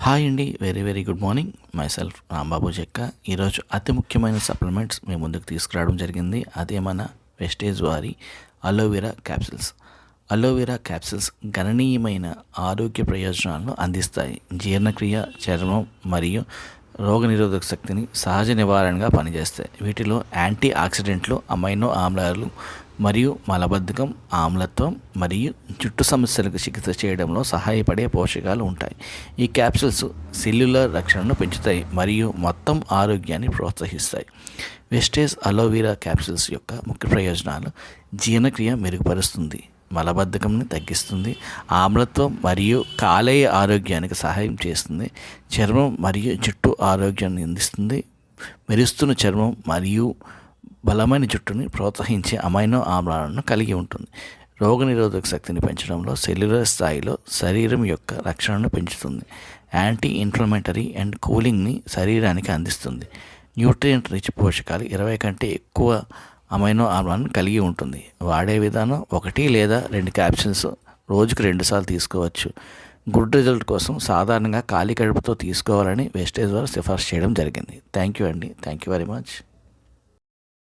Hi అండి, very very good morning. My self Rambabu చెక్క. ఈరోజు అతి ముఖ్యమైన సప్లిమెంట్స్ మీ ముందుకు తీసుకురావడం జరిగింది. అదే మన వెస్టేజ్ వారి అలోవెరా క్యాప్సిల్స్. అలోవెరా క్యాప్సిల్స్ గణనీయమైన ఆరోగ్య ప్రయోజనాలను అందిస్తాయి. జీర్ణక్రియ, చర్మం మరియు రోగనిరోధక శక్తిని సహజ నివారణగా పనిచేస్తాయి. వీటిలో యాంటీ ఆక్సిడెంట్లు, అమైనో ఆమ్లాలు మరియు మలబద్ధకం, ఆమ్లత్వం మరియు జుట్టు సమస్యలకు చికిత్స చేయడంలో సహాయపడే పోషకాలు ఉంటాయి. ఈ క్యాప్సూల్స్ సెల్యులర్ రక్షణను పెంచుతాయి మరియు మొత్తం ఆరోగ్యాన్ని ప్రోత్సహిస్తాయి. వెస్టేజ్ అలోవెరా క్యాప్సూల్స్ యొక్క ముఖ్య ప్రయోజనాలు: జీర్ణక్రియ మెరుగుపరుస్తుంది, మలబద్ధకంని తగ్గిస్తుంది, ఆమ్లత్వం మరియు కాలేయ ఆరోగ్యానికి సహాయం చేస్తుంది, చర్మం మరియు జుట్టు ఆరోగ్యాన్ని అందిస్తుంది, మెరుస్తున్న చర్మం మరియు బలమైన జుట్టుని ప్రోత్సహించే అమైనో ఆమ్లాలను కలిగి ఉంటుంది. రోగనిరోధక శక్తిని పెంచడంలో సెల్యులర్ స్థాయిలో శరీరం యొక్క రక్షణను పెంచుతుంది. యాంటీ ఇన్ఫ్లమేటరీ అండ్ కూలింగ్ని శరీరానికి అందిస్తుంది. న్యూట్రియంట్ రిచ్ పోషకాలు 20 కంటే ఎక్కువ అమైనో ఆమ్లాలను కలిగి ఉంటుంది. వాడే విధానం: 1 లేదా 2 క్యాప్సూల్స్ రోజుకు 2 సార్లు తీసుకోవచ్చు. గుడ్ రిజల్ట్ కోసం సాధారణంగా ఖాళీ కడుపుతో తీసుకోవాలని వెస్టేజ్ వారు సిఫార్సు చేయడం జరిగింది. థ్యాంక్ యూ అండి. Thank you very much.